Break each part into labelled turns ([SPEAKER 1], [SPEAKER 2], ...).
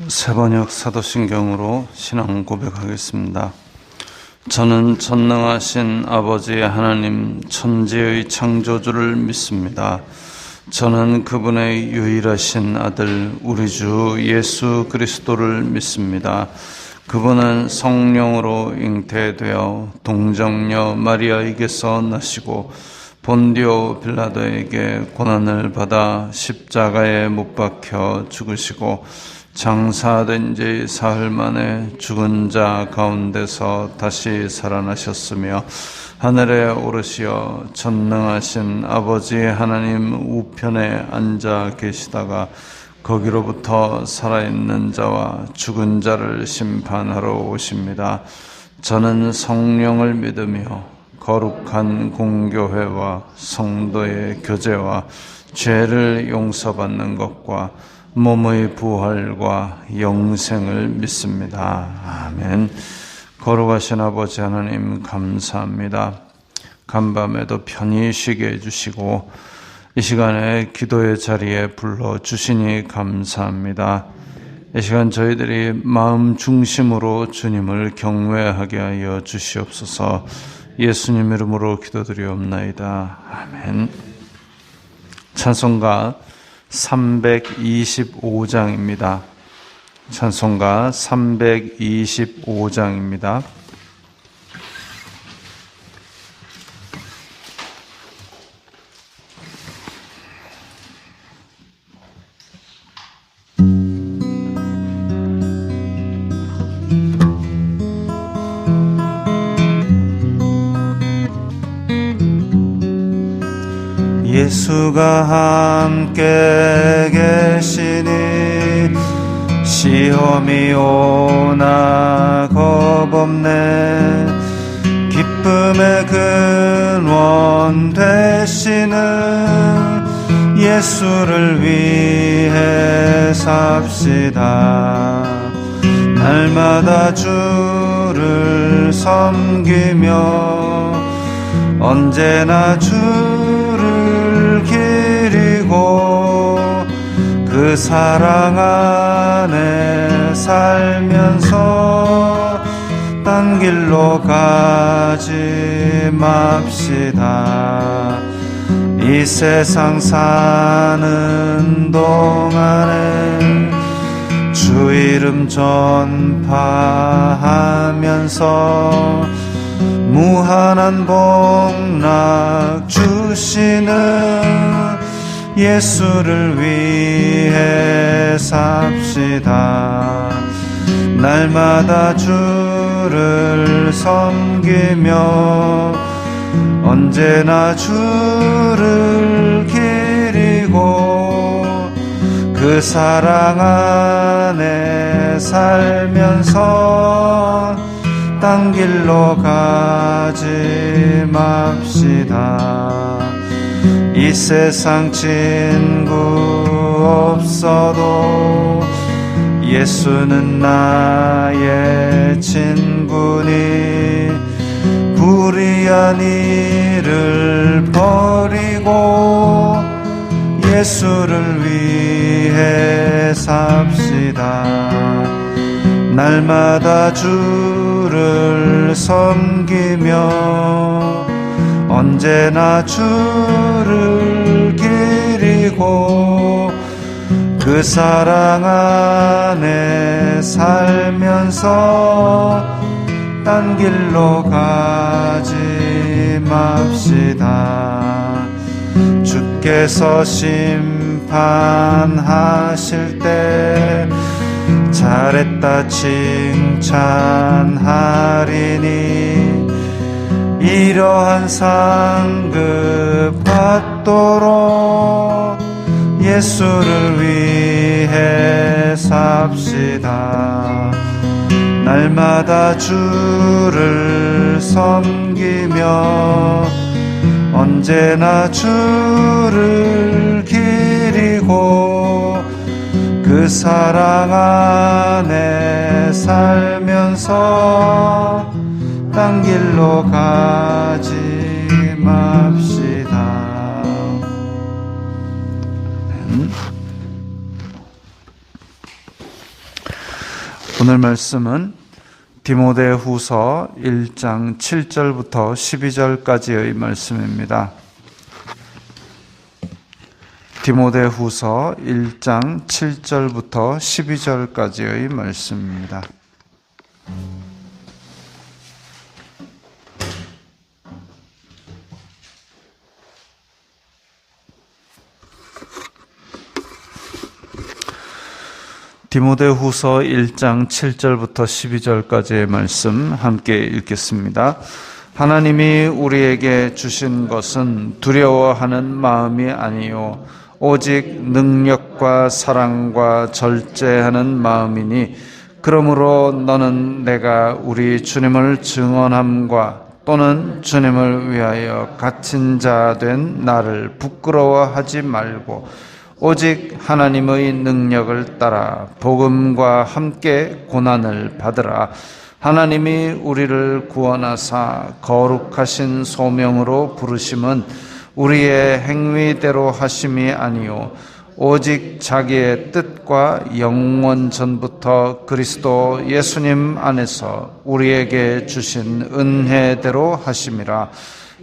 [SPEAKER 1] 세번역 사도신경으로 신앙 고백하겠습니다. 저는 전능하신 아버지 하나님 천지의 창조주를 믿습니다. 저는 그분의 유일하신 아들 우리 주 예수 그리스도를 믿습니다. 그분은 성령으로 잉태되어 동정녀 마리아에게서 나시고 본디오 빌라도에게 고난을 받아 십자가에 못 박혀 죽으시고 장사된 지 사흘 만에 죽은 자 가운데서 다시 살아나셨으며 하늘에 오르시어 전능하신 아버지 하나님 우편에 앉아 계시다가 거기로부터 살아있는 자와 죽은 자를 심판하러 오십니다. 저는 성령을 믿으며 거룩한 공교회와 성도의 교제와 죄를 용서받는 것과 몸의 부활과 영생을 믿습니다. 아멘. 거룩하신 아버지 하나님 감사합니다. 간밤에도 편히 쉬게 해주시고 이 시간에 기도의 자리에 불러주시니 감사합니다. 이 시간 저희들이 마음 중심으로 주님을 경외하게 하여 주시옵소서. 예수님 이름으로 기도드리옵나이다. 아멘. 찬송가 325장입니다. 찬송가 325장입니다. 예수가 함께 계시니 시험이 오나 겁없네. 기쁨의 근원 되시는 예수를 위해 삽시다. 날마다 주를 섬기며 언제나 주를 기리고 그 사랑 안에 살면서 딴 길로 가지 맙시다. 이 세상 사는 동안에 주 이름 전파하면서 무한한 복락 주시는 예수를 위해 삽시다. 날마다 주를 섬기며 언제나 주를 기리고 그 사랑 안에 살면서 딴 길로 가지 맙시다. 이 세상 친구 없어도 예수는 나의 친구니 불의한 일을 버리고 예수를 위해 삽시다. 날마다 주를 섬기며 언제나 주를 기리고 그 사랑 안에 살면서 딴 길로 가지 맙시다. 주께서 심판하실 때 잘했다 칭찬하리니 이러한 상급 받도록 예수를 위해 삽시다. 날마다 주를 섬기며 언제나 주를 기리고 그 사랑 안에 살면서 딴 길로 가지 맙시다. 오늘 말씀은 디모데후서 1장 7절부터 12절까지의 말씀입니다. 디모데후서 1장 7절부터 12절까지의 말씀입니다. 디모데후서 1장 7절부터 12절까지의 말씀 함께 읽겠습니다. 하나님이 우리에게 주신 것은 두려워하는 마음이 아니요 오직 능력과 사랑과 절제하는 마음이니 그러므로 너는 내가 우리 주님을 증언함과 또는 주님을 위하여 갇힌 자 된 나를 부끄러워하지 말고 오직 하나님의 능력을 따라 복음과 함께 고난을 받으라. 하나님이 우리를 구원하사 거룩하신 소명으로 부르심은 우리의 행위대로 하심이 아니요 오직 자기의 뜻과 영원 전부터 그리스도 예수님 안에서 우리에게 주신 은혜대로 하심이라.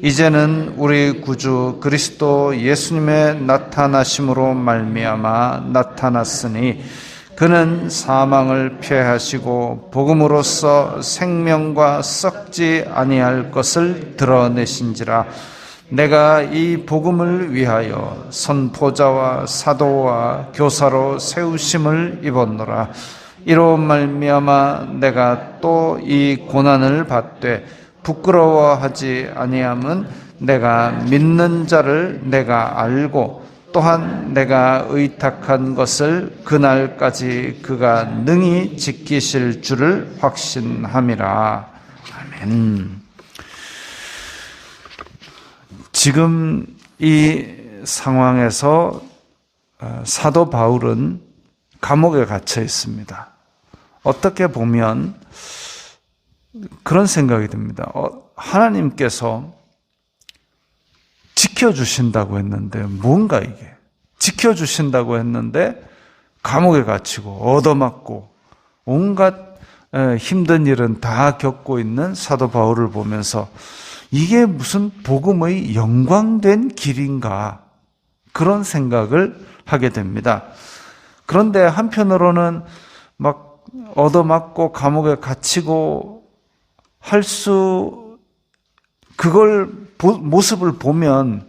[SPEAKER 1] 이제는 우리 구주 그리스도 예수님의 나타나심으로 말미암아 나타났으니 그는 사망을 피하시고 복음으로써 생명과 썩지 아니할 것을 드러내신지라. 내가 이 복음을 위하여 선포자와 사도와 교사로 세우심을 입었노라. 이로 말미암아 내가 또 이 고난을 받되 부끄러워하지 아니함은 내가 믿는 자를 내가 알고 또한 내가 의탁한 것을 그날까지 그가 능히 지키실 줄을 확신함이라. 아멘. 지금 이 상황에서 사도 바울은 감옥에 갇혀 있습니다. 어떻게 보면 그런 생각이 듭니다. 하나님께서 지켜주신다고 했는데 뭔가 이게 지켜주신다고 했는데 감옥에 갇히고 얻어맞고 온갖 힘든 일은 다 겪고 있는 사도 바울을 보면서 이게 무슨 복음의 영광된 길인가 그런 생각을 하게 됩니다. 그런데 한편으로는 막 얻어맞고 감옥에 갇히고 그걸 모습을 보면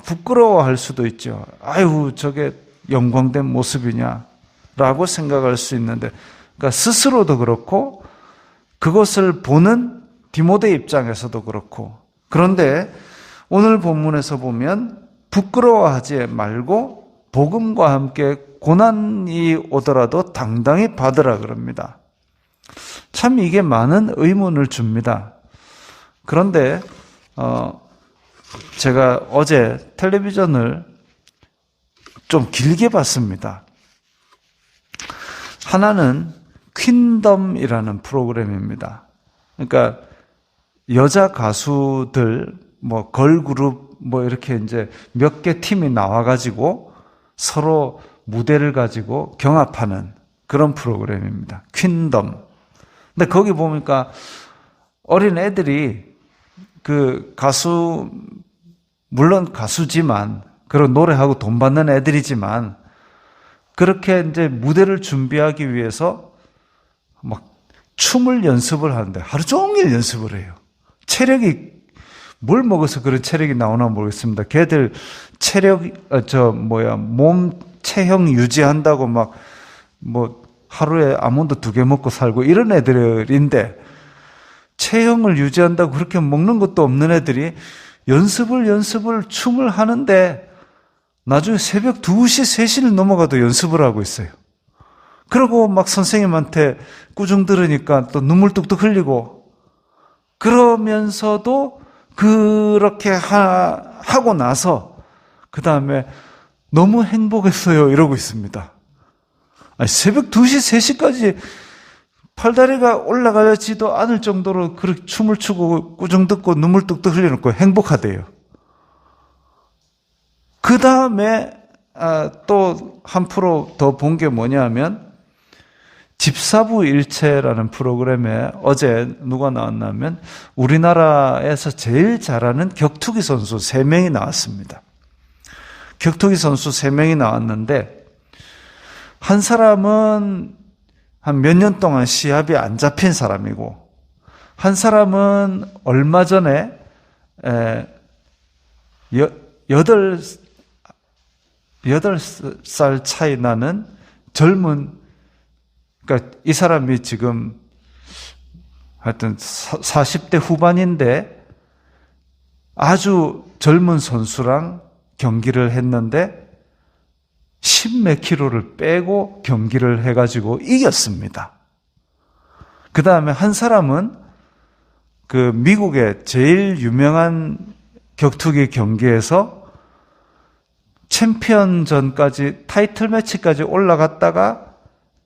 [SPEAKER 1] 부끄러워할 수도 있죠. 아유, 저게 영광된 모습이냐라고 생각할 수 있는데, 그러니까 스스로도 그렇고 그것을 보는 디모데 입장에서도 그렇고. 그런데 오늘 본문에서 보면 부끄러워하지 말고 복음과 함께 고난이 오더라도 당당히 받으라 그럽니다. 참 이게 많은 의문을 줍니다. 그런데 제가 어제 텔레비전을 좀 길게 봤습니다. 하나는 퀸덤이라는 프로그램입니다. 그러니까 여자 가수들 걸그룹 이렇게 이제 몇 개 팀이 나와가지고 서로 무대를 가지고 경합하는 그런 프로그램입니다. 퀸덤. 근데 거기 보니까 어린 애들이 그 가수, 물론 가수지만, 그런 노래하고 돈 받는 애들이지만, 그렇게 이제 무대를 준비하기 위해서 막 춤을 연습을 하는데 하루 종일 연습을 해요. 체력이, 뭘 먹어서 그런 체력이 나오나 모르겠습니다. 걔들 몸 체형 유지한다고 하루에 아몬드 2개 먹고 살고 이런 애들인데 체형을 유지한다고 그렇게 먹는 것도 없는 애들이 연습을 춤을 하는데 나중에 새벽 2시, 3시를 넘어가도 연습을 하고 있어요. 그러고 막 선생님한테 꾸중 들으니까 또 눈물 뚝뚝 흘리고 그러면서도 그렇게 하고 나서 그 다음에 너무 행복했어요 이러고 있습니다. 아니, 새벽 2시, 3시까지 팔다리가 올라가지도 않을 정도로 그렇게 춤을 추고 꾸중 듣고 눈물 뚝뚝 흘려놓고 행복하대요. 그 다음에 또 한 프로 더 본 게 뭐냐면 집사부 일체라는 프로그램에 어제 누가 나왔냐면 우리나라에서 제일 잘하는 격투기 선수 3명이 나왔습니다. 격투기 선수 3명이 나왔는데 한 사람은 한 몇 년 동안 시합이 안 잡힌 사람이고 한 사람은 얼마 전에 8살 차이 나는 젊은, 그러니까 이 사람이 지금 하여튼 40대 후반인데 아주 젊은 선수랑 경기를 했는데 10몇 킬로를 빼고 경기를 해가지고 이겼습니다. 그 다음에 한 사람은 그 미국의 제일 유명한 격투기 경기에서 챔피언전까지 타이틀 매치까지 올라갔다가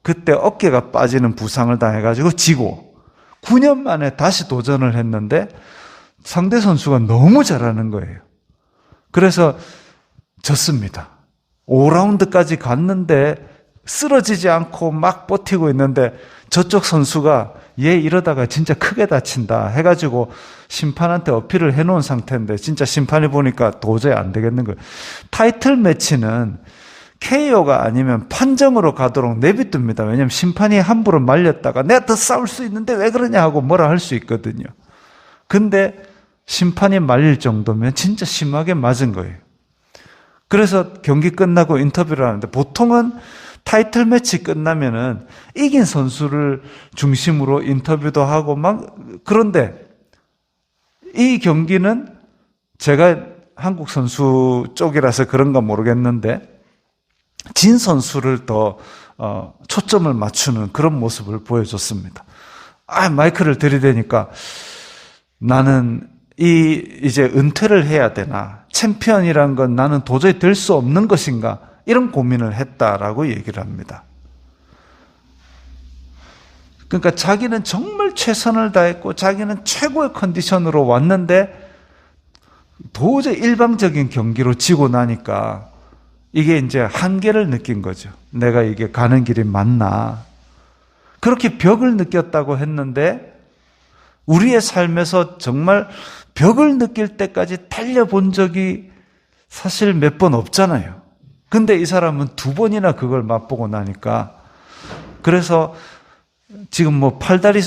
[SPEAKER 1] 그때 어깨가 빠지는 부상을 당해가지고 지고 9년 만에 다시 도전을 했는데 상대 선수가 너무 잘하는 거예요. 그래서 졌습니다. 5라운드까지 갔는데 쓰러지지 않고 막 버티고 있는데 저쪽 선수가 얘 이러다가 진짜 크게 다친다 해가지고 심판한테 어필을 해놓은 상태인데 진짜 심판이 보니까 도저히 안 되겠는 거예요. 타이틀 매치는 KO가 아니면 판정으로 가도록 내비둡니다. 왜냐하면 심판이 함부로 말렸다가 내가 더 싸울 수 있는데 왜 그러냐 하고 뭐라 할 수 있거든요. 근데 심판이 말릴 정도면 진짜 심하게 맞은 거예요. 그래서 경기 끝나고 인터뷰를 하는데 보통은 타이틀 매치 끝나면은 이긴 선수를 중심으로 인터뷰도 하고 막 그런데 이 경기는 제가 한국 선수 쪽이라서 그런가 모르겠는데 진 선수를 더 초점을 맞추는 그런 모습을 보여줬습니다. 마이크를 들이대니까 나는 이제 은퇴를 해야 되나? 챔피언이란 건 나는 도저히 될 수 없는 것인가? 이런 고민을 했다라고 얘기를 합니다. 그러니까 자기는 정말 최선을 다했고 자기는 최고의 컨디션으로 왔는데 도저히 일방적인 경기로 지고 나니까 이게 이제 한계를 느낀 거죠. 내가 이게 가는 길이 맞나? 그렇게 벽을 느꼈다고 했는데 우리의 삶에서 정말 벽을 느낄 때까지 달려본 적이 사실 몇 번 없잖아요. 근데 이 사람은 2번이나 그걸 맛보고 나니까 그래서 지금 뭐 팔다리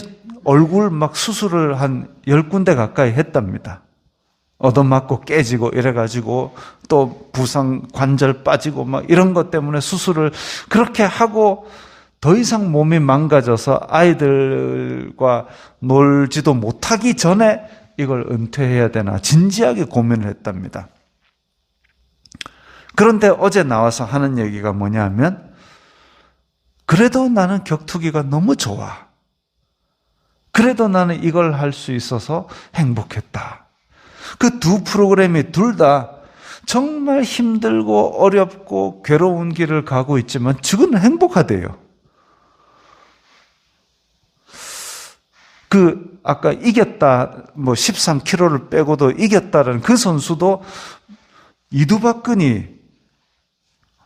[SPEAKER 1] 얼굴 막 수술을 한 10군데 가까이 했답니다. 얻어맞고 깨지고 이래가지고 또 부상 관절 빠지고 막 이런 것 때문에 수술을 그렇게 하고 더 이상 몸이 망가져서 아이들과 놀지도 못하기 전에 이걸 은퇴해야 되나 진지하게 고민을 했답니다. 그런데 어제 나와서 하는 얘기가 뭐냐면 그래도 나는 격투기가 너무 좋아. 그래도 나는 이걸 할 수 있어서 행복했다. 그 2 프로그램이 둘 다 정말 힘들고 어렵고 괴로운 길을 가고 있지만 지금은 행복하대요. 아까 이겼다, 13kg를 빼고도 이겼다는 그 선수도 이두박근이,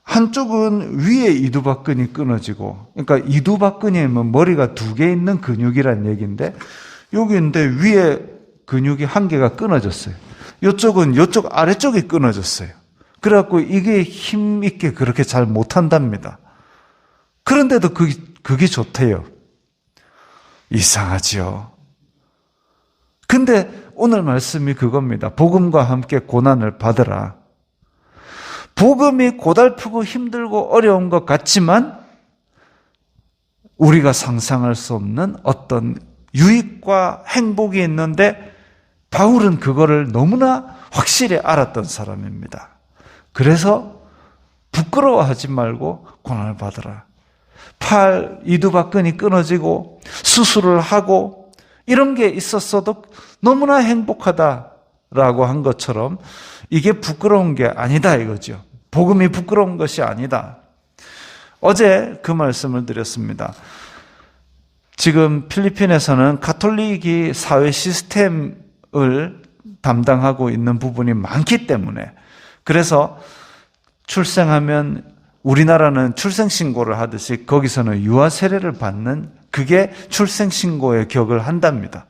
[SPEAKER 1] 한쪽은 위에 이두박근이 끊어지고, 그러니까 이두박근이면 머리가 2개 있는 근육이란 얘기인데, 여기 있는데 위에 근육이 1개가 끊어졌어요. 이쪽은 이쪽 아래쪽이 끊어졌어요. 그래갖고 이게 힘있게 그렇게 잘 못한답니다. 그런데도 그게 좋대요. 이상하지요. 근데 오늘 말씀이 그겁니다. 복음과 함께 고난을 받으라. 복음이 고달프고 힘들고 어려운 것 같지만 우리가 상상할 수 없는 어떤 유익과 행복이 있는데 바울은 그거를 너무나 확실히 알았던 사람입니다. 그래서 부끄러워하지 말고 고난을 받으라. 팔 이두박근이 끊어지고 수술을 하고 이런 게 있었어도 너무나 행복하다라고 한 것처럼 이게 부끄러운 게 아니다 이거죠. 복음이 부끄러운 것이 아니다. 어제 그 말씀을 드렸습니다. 지금 필리핀에서는 가톨릭이 사회 시스템을 담당하고 있는 부분이 많기 때문에 그래서 출생하면 우리나라는 출생신고를 하듯이 거기서는 유아 세례를 받는 그게 출생신고의 격을 한답니다.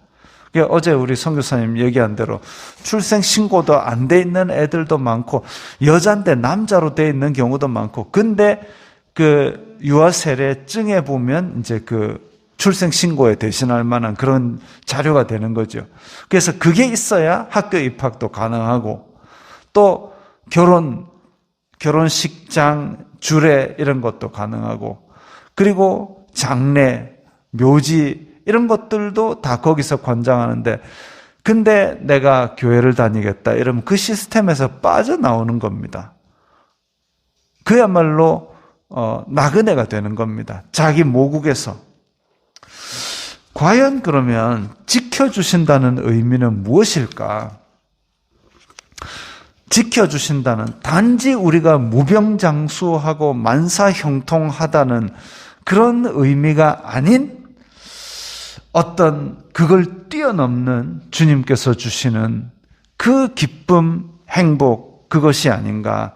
[SPEAKER 1] 어제 우리 선교사님 얘기한 대로 출생신고도 안 돼 있는 애들도 많고 여자인데 남자로 돼 있는 경우도 많고, 근데 그 유아 세례증에 보면 이제 그 출생신고에 대신할 만한 그런 자료가 되는 거죠. 그래서 그게 있어야 학교 입학도 가능하고, 또 결혼식장, 주례 이런 것도 가능하고, 그리고 장례, 묘지 이런 것들도 다 거기서 관장하는데, 근데 내가 교회를 다니겠다 이러면 그 시스템에서 빠져나오는 겁니다. 그야말로 나그네가 되는 겁니다. 자기 모국에서. 과연 그러면 지켜주신다는 의미는 무엇일까? 지켜주신다는 단지 우리가 무병장수하고 만사형통하다는 그런 의미가 아닌 어떤 그걸 뛰어넘는 주님께서 주시는 그 기쁨, 행복, 그것이 아닌가.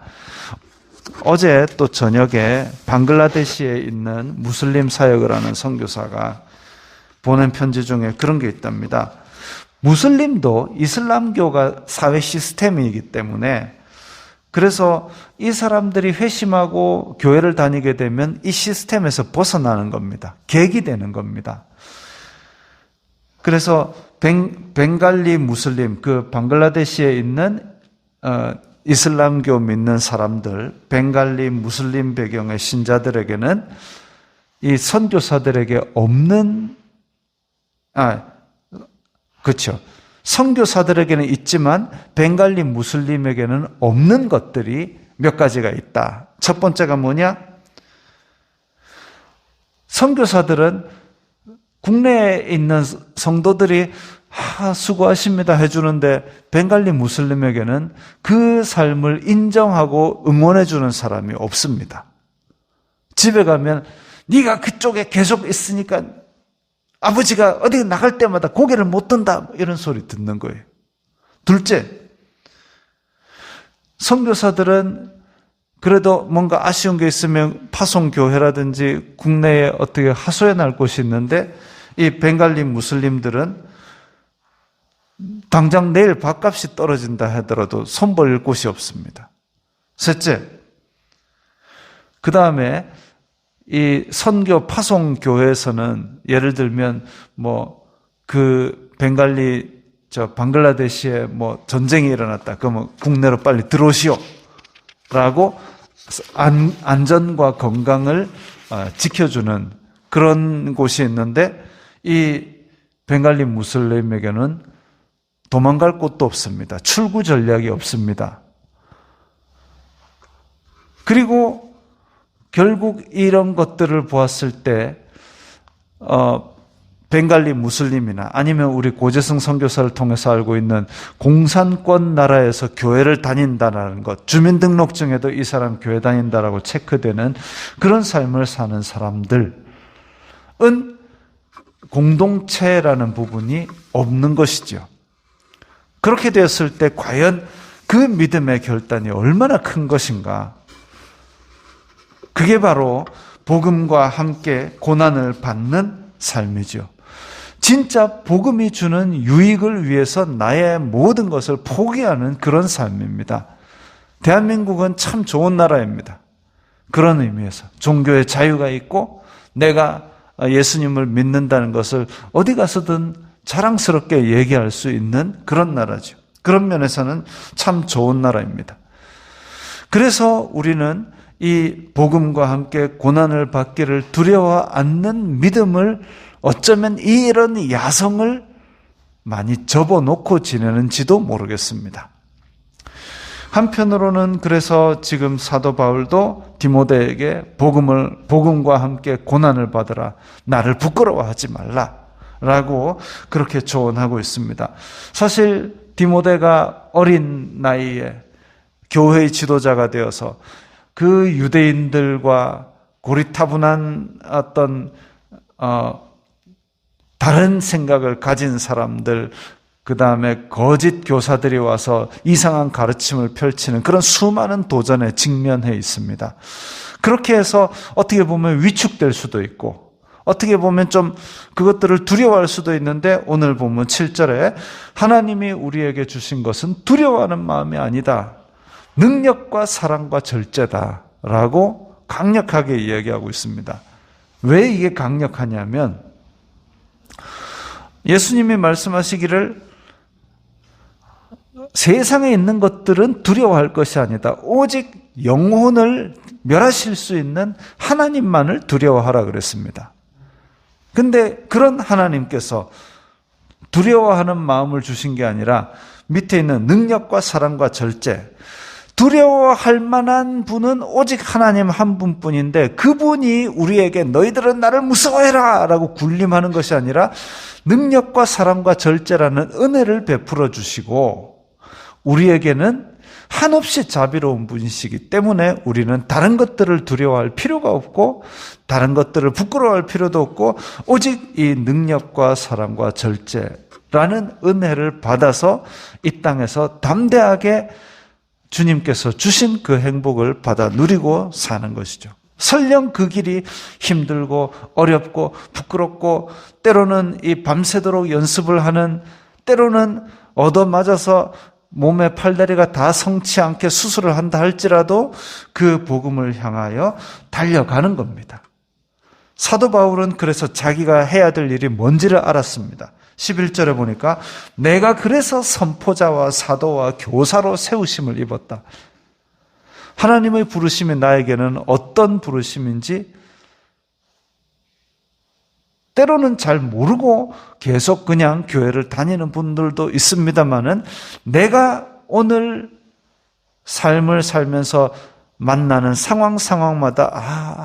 [SPEAKER 1] 어제 또 저녁에 방글라데시에 있는 무슬림 사역을 하는 선교사가 보낸 편지 중에 그런 게 있답니다. 무슬림도 이슬람교가 사회 시스템이기 때문에, 그래서 이 사람들이 회심하고 교회를 다니게 되면 이 시스템에서 벗어나는 겁니다. 객이 되는 겁니다. 그래서 벵갈리 무슬림, 그 방글라데시에 있는 이슬람교 믿는 사람들, 벵갈리 무슬림 배경의 신자들에게는 이 선교사들에게 없는, 그렇죠. 선교사들에게는 있지만 벵갈리 무슬림에게는 없는 것들이 몇 가지가 있다. 첫 번째가 뭐냐? 선교사들은 국내에 있는 성도들이 수고하십니다 해주는데, 벵갈리 무슬림에게는 그 삶을 인정하고 응원해 주는 사람이 없습니다. 집에 가면 네가 그쪽에 계속 있으니까 아버지가 어디 나갈 때마다 고개를 못 든다, 이런 소리 듣는 거예요. 둘째, 선교사들은 그래도 뭔가 아쉬운 게 있으면 파송교회라든지 국내에 어떻게 하소연 할 곳이 있는데, 이 벵갈리 무슬림들은 당장 내일 밥값이 떨어진다 하더라도 손벌릴 곳이 없습니다. 셋째, 그 다음에 이 선교 파송교회에서는 예를 들면 그 벵갈리 방글라데시에 전쟁이 일어났다. 그러면 국내로 빨리 들어오시오 라고 안전과 건강을 지켜주는 그런 곳이 있는데, 이 벵갈리 무슬림에게는 도망갈 곳도 없습니다. 출구 전략이 없습니다. 그리고 결국 이런 것들을 보았을 때 벵갈리 무슬림이나 아니면 우리 고재성 선교사를 통해서 알고 있는 공산권 나라에서 교회를 다닌다는 것, 주민등록증에도 이 사람 교회 다닌다라고 체크되는 그런 삶을 사는 사람들은 공동체라는 부분이 없는 것이죠. 그렇게 되었을 때 과연 그 믿음의 결단이 얼마나 큰 것인가. 그게 바로 복음과 함께 고난을 받는 삶이죠. 진짜 복음이 주는 유익을 위해서 나의 모든 것을 포기하는 그런 삶입니다. 대한민국은 참 좋은 나라입니다. 그런 의미에서 종교의 자유가 있고 내가 예수님을 믿는다는 것을 어디 가서든 자랑스럽게 얘기할 수 있는 그런 나라죠. 그런 면에서는 참 좋은 나라입니다. 그래서 우리는 이 복음과 함께 고난을 받기를 두려워 않는 믿음을, 어쩌면 이런 야성을 많이 접어놓고 지내는지도 모르겠습니다. 한편으로는 그래서 지금 사도 바울도 디모데에게 복음과 함께 고난을 받으라, 나를 부끄러워하지 말라라고 그렇게 조언하고 있습니다. 사실 디모데가 어린 나이에 교회의 지도자가 되어서 그 유대인들과 고리타분한 어떤 다른 생각을 가진 사람들, 그 다음에 거짓 교사들이 와서 이상한 가르침을 펼치는 그런 수많은 도전에 직면해 있습니다. 그렇게 해서 어떻게 보면 위축될 수도 있고 어떻게 보면 좀 그것들을 두려워할 수도 있는데 오늘 보면 7절에 하나님이 우리에게 주신 것은 두려워하는 마음이 아니다. 능력과 사랑과 절제다라고 강력하게 이야기하고 있습니다. 왜 이게 강력하냐면 예수님이 말씀하시기를 세상에 있는 것들은 두려워할 것이 아니다. 오직 영혼을 멸하실 수 있는 하나님만을 두려워하라 그랬습니다. 근데 그런 하나님께서 두려워하는 마음을 주신 게 아니라 밑에 있는 능력과 사랑과 절제, 두려워할 만한 분은 오직 하나님 한 분뿐인데 그분이 우리에게 너희들은 나를 무서워해라 라고 군림하는 것이 아니라 능력과 사랑과 절제라는 은혜를 베풀어 주시고 우리에게는 한없이 자비로운 분이시기 때문에 우리는 다른 것들을 두려워할 필요가 없고 다른 것들을 부끄러워할 필요도 없고 오직 이 능력과 사랑과 절제라는 은혜를 받아서 이 땅에서 담대하게 주님께서 주신 그 행복을 받아 누리고 사는 것이죠. 설령 그 길이 힘들고 어렵고 부끄럽고 때로는 이 밤새도록 연습을 하는 때로는 얻어맞아서 몸의 팔다리가 다 성치 않게 수술을 한다 할지라도 그 복음을 향하여 달려가는 겁니다. 사도 바울은 그래서 자기가 해야 될 일이 뭔지를 알았습니다. 11절에 보니까 내가 그래서 선포자와 사도와 교사로 세우심을 입었다. 하나님의 부르심이 나에게는 어떤 부르심인지 때로는 잘 모르고 계속 그냥 교회를 다니는 분들도 있습니다만은 내가 오늘 삶을 살면서 만나는 상황마다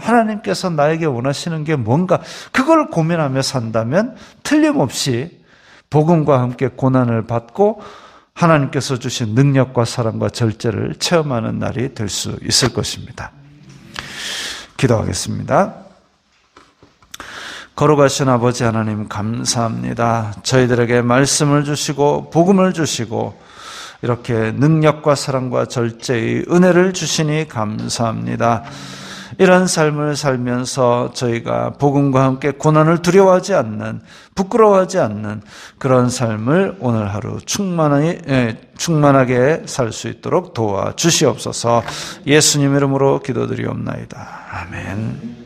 [SPEAKER 1] 하나님께서 나에게 원하시는 게 뭔가 그걸 고민하며 산다면 틀림없이 복음과 함께 고난을 받고 하나님께서 주신 능력과 사랑과 절제를 체험하는 날이 될 수 있을 것입니다. 기도하겠습니다. 거룩하신 아버지 하나님 감사합니다. 저희들에게 말씀을 주시고 복음을 주시고 이렇게 능력과 사랑과 절제의 은혜를 주시니 감사합니다. 이런 삶을 살면서 저희가 복음과 함께 고난을 두려워하지 않는, 부끄러워하지 않는 그런 삶을 오늘 하루 충만하게 살 수 있도록 도와주시옵소서. 예수님 이름으로 기도드리옵나이다. 아멘.